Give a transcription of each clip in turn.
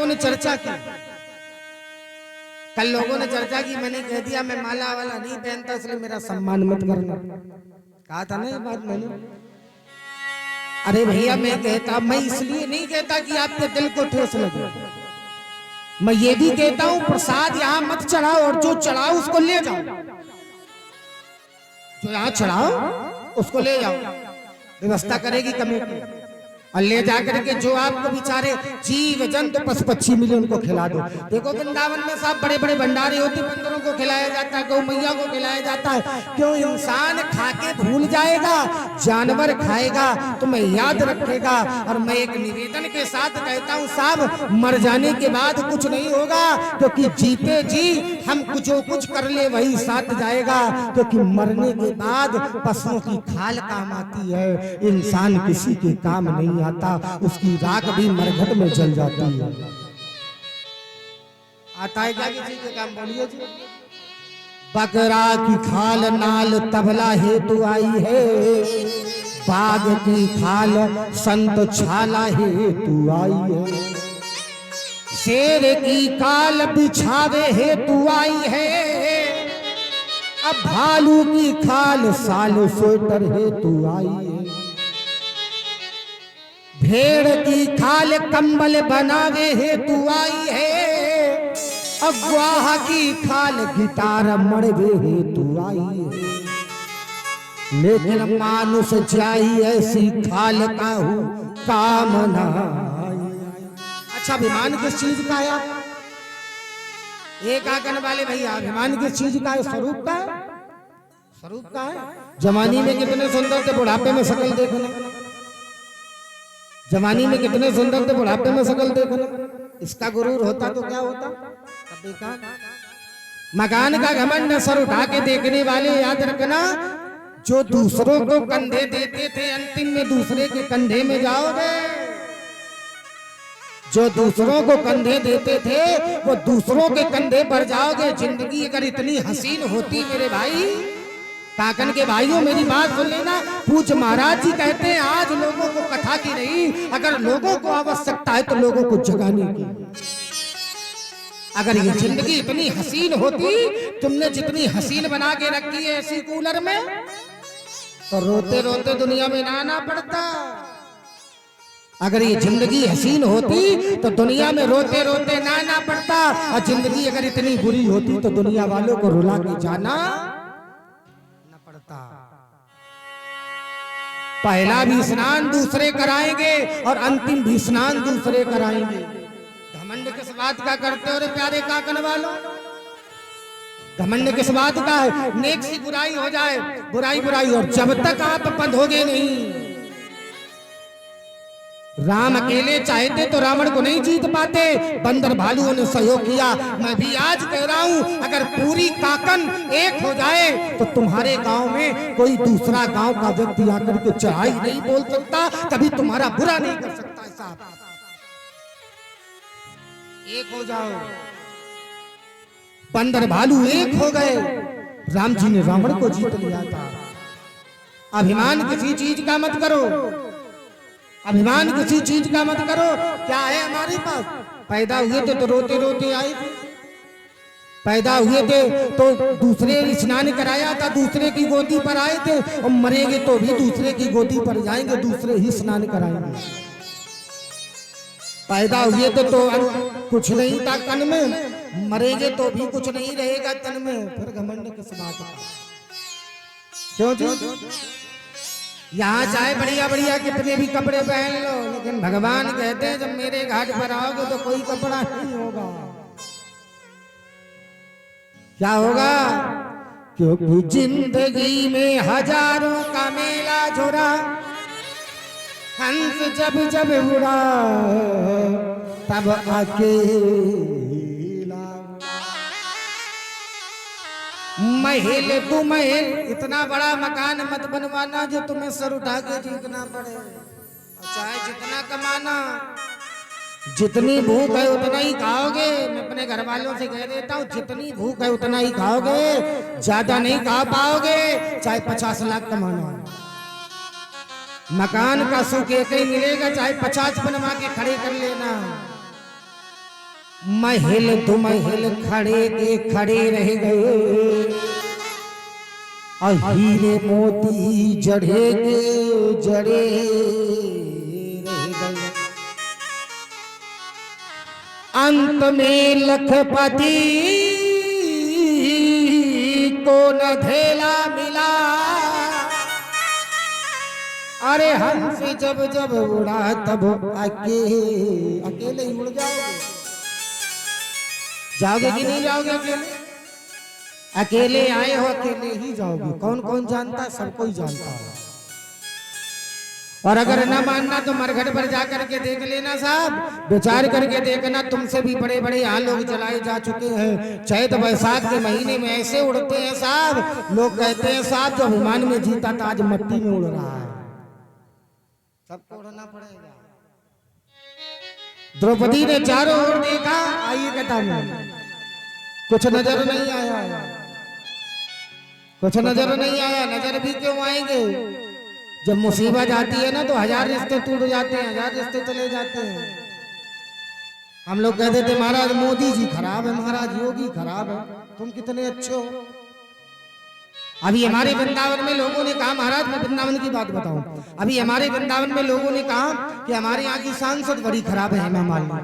ने चर्चा की, कल लोगों ने चर्चा की, मैंने कह दिया मैं माला वाला नहीं पहनता इसलिए मेरा सम्मान मत करना। कहा था ना ये बात मैंने। अरे भैया मैं कहता, मैं इसलिए नहीं कहता कि आपके दिल को ठेस लगे, मैं ये भी कहता हूं प्रसाद यहां मत चढ़ाओ, और जो चढ़ाओ उसको ले जाओ, जो यहां चढ़ाओ उसको ले जाओ, व्यवस्था करेगी कमेटी, और ले जाकर के जो आपको बेचारे जीव जंतु पशु पक्षी मिले उनको खिला दो। देखो वृंदावन में सब बड़े बड़े भंडारे होते, बंदरों को खिलाया जाता है, गौ मैया को खिलाया जाता है। क्यों? इंसान खा के भूल जाएगा, जानवर खाएगा तो मैं याद रखेगा। और मैं एक निवेदन के साथ कहता हूँ साहब, मर जाने के बाद कुछ नहीं होगा, क्योंकि जीते जी हम जो कुछ कर ले वही साथ जाएगा, क्योंकि मरने के बाद पशुओं की खाल काम आती है, इंसान किसी के काम नहीं आता, उसकी राख भी मरघट में जल जाती है। आता है क्या किसी के काम? बोलिए जी। बकरा की खाल नाल तबला हेतु आई है, बाघ की खाल संत छाला हेतु आई है, शेर की काल बिछावे हेतु आई है, अब भालू की खाल साल स्वेटर हेतु आई है, भेड़ की खाल कंबल बनावे हेतु आई है, अगवाह की खाल गिटार मड़वे हेतु आई है, लेकिन मानुष जाई ऐसी खाल काहू कामना। अच्छा, अभिमान किस चीज का है? एक आंकन वाले भैया, अभिमान किस चीज का है? स्वरूप का है, स्वरूप का है। जवानी में कितने सुंदर थे, बुढ़ापे में शकल देखना, जवानी में कितने सुंदर थे, बुढ़ापे में शकल देखना। इसका गुरूर होता तो क्या होता? देखा, मकान का घमंड सर उठा के देखने वाले याद रखना, जो दूसरों को कंधे देते थे अंतिम में दूसरे के कंधे में जाओगे। जो दूसरों को कंधे देते थे वो दूसरों के कंधे पर जाओगे। जिंदगी अगर इतनी हसीन होती मेरे भाई, काकन के भाइयों मेरी बात सुन लेना, पूज्य महाराज जी कहते हैं आज लोगों को कथा की नहीं, अगर लोगों को आवश्यकता है तो लोगों को जगाने की। अगर ये जिंदगी इतनी हसीन होती, तुमने जितनी हसीन बना के रखी है ऐसी कूलर में, तो रोते रोते दुनिया में ना आना पड़ता। अगर ये जिंदगी हसीन होती तो दुनिया में रोते रोते ना आना पड़ता, और जिंदगी अगर इतनी बुरी होती तो दुनिया वालों को रुला के जाना न पड़ता। पहला भी स्नान दूसरे कराएंगे और अंतिम भी स्नान दूसरे कराएंगे। घमंड किस बात का करते हो रे प्यारे काकन वालों? घमंड किस बात का है? नेक सी बुराई हो जाए, बुराई बुराई, और जब तक आप बंधोगे नहीं। राम अकेले चाहते तो रावण को नहीं जीत पाते, बंदर भालुओं ने सहयोग किया। मैं भी आज कह रहा हूं, अगर पूरी काकन एक हो जाए तो तुम्हारे गांव में कोई दूसरा गांव का व्यक्ति आकर के चढ़ाई नहीं बोल सकता, कभी तुम्हारा बुरा नहीं कर सकता। साहब एक हो जाओ, बंदर भालू एक हो गए, राम जी ने रावण को जीत लिया था। अभिमान किसी चीज का मत करो, अभिमान किसी चीज का मत करो। क्या है हमारे पास? पैदा हुए थे तो रोते रोते आए थे, पैदा हुए थे तो दूसरे स्नान कराया था, दूसरे की गोदी पर आए थे, और मरेंगे तो भी दूसरे की गोदी पर जाएंगे, दूसरे ही स्नान कराएंगे। पैदा हुए थे तो कुछ नहीं था तन में, मरेंगे तो भी कुछ नहीं रहेगा तन में, फिर घमंड किस बात का? क्यों जी? यहाँ चाहे बढ़िया बढ़िया कितने भी कपड़े पहन लो, लेकिन भगवान कहते हैं जब मेरे घाट पर आओगे तो कोई कपड़ा नहीं होगा। क्या होगा? क्योंकि जिंदगी में हजारों का मेला झोरा, हंस जब जब उड़ा तब अकेला। महल तू महल, इतना बड़ा मकान मत बनवाना जो तुम्हें सर उठा के जीतना पड़े। चाहे जितना कमाना, जितनी भूख है उतना ही खाओगे। मैं अपने घर वालों से कह देता हूँ, जितनी भूख है उतना ही खाओगे, ज्यादा नहीं खा पाओगे। चाहे 50 लाख कमाना, मकान का सुख एक ही मिलेगा, चाहे 50 बनवा के खड़े कर लेना। महल दो महल खड़े के खड़े रह गए, और हीरे मोती जड़े के जड़े रह गए। अंत में लखपति को न धेला मिला, अरे हंस जब जब उड़ा तब अकेले ही उड़ जाओगे। जाओगे कि नहीं जाओगे? अकेले आए हो, अकेले ही जाओगे। कौन कौन जानता है? सबको ही जानता है। और अगर न मानना तो मरघट पर जाकर के देख लेना साहब, विचार करके देखना। तुमसे भी बड़े बड़े यहाँ लोग जलाए जा चुके हैं। चैत बैसाख के महीने में ऐसे उड़ते हैं साहब, लोग कहते हैं साहब जो अभिमान में जीता था आज मट्टी में उड़ रहा है। सबको उड़ना पड़ेगा। द्रौपदी ने चारों ओर देखा, आइए कथा में कुछ नजर नहीं आया, कुछ नजर नहीं आया। नजर भी क्यों आएंगे? जब मुसीबत आती है ना तो हजार रिश्ते टूट जाते हैं, हजार रिश्ते चले जाते हैं। हम लोग कहते थे महाराज मोदी जी खराब है, महाराज योगी खराब है, तुम कितने अच्छे हो। अभी हमारे वृंदावन में लोगों ने कहा, महाराज मैं वृंदावन की बात बताऊं, अभी हमारे वृंदावन में लोगों ने कहा कि हमारे यहाँ की सांसद बड़ी खराब है हेमा मालिनी।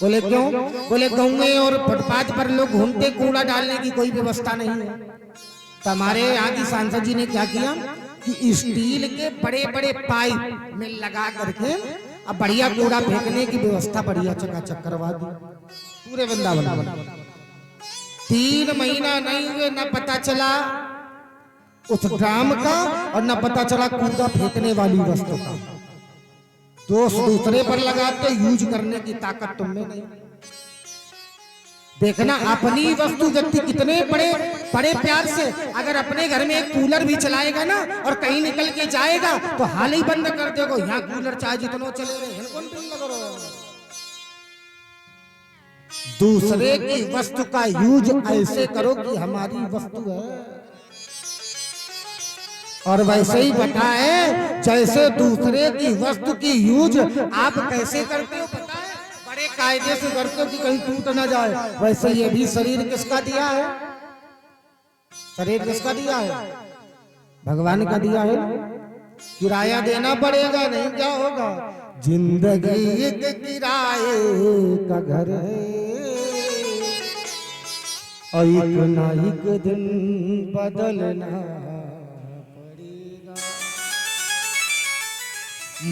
बोले क्यों? बोले गाँव और फुटपाथ पर लोग घूमते, कूड़ा डालने की कोई व्यवस्था नहीं है। तो हमारे यहाँ की सांसद जी ने क्या किया कि स्टील के बड़े बड़े पाइप में लगा करके अब बढ़िया कूड़ा फेंकने की व्यवस्था बढ़िया चकाचक करवा दी पूरे वृंदावन। 3 महीना नहीं हुए न पता चला उस ड्राम का और न पता चला कूड़ा फेंकने वाली वस्तु का। दोष दूसरे पर लगाते, यूज करने की ताकत तुम में नहीं। देखना अपनी वस्तु व्यक्ति कितने बड़े बड़े प्यार से अगर अपने घर में एक कूलर भी चलाएगा ना और कहीं निकल के जाएगा तो हाल ही बंद कर देगा। यहाँ कूलर चाहे जितना चले रहे, दूसरे की वस्तु का यूज ऐसे करो कि हमारी वस्तु है। और वैसे ही बता है जैसे दूसरे की वस्तु की यूज आप कैसे करते हो पता है, बड़े कायदे से करते हो कि कहीं टूट ना जाए। वैसे ये भी शरीर किसका दिया है? शरीर किसका दिया है? भगवान का दिया है। किराया देना पड़ेगा, नहीं क्या होगा? जिंदगी एक किराए का घर है और एक ना एक दिन बदलना पड़ेगा।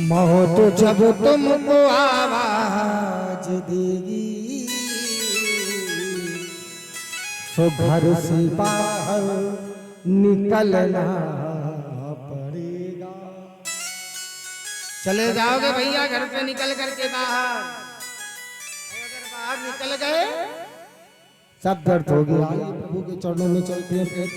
मौत जब तुमको आवाज देगी तो घर से बाहर निकलना पड़ेगा। चले जाओगे भैया घर से निकल करके बाहर, अगर बाहर निकल गए सब दर्द हो गया। प्रभु के चरणों में चलते हैं।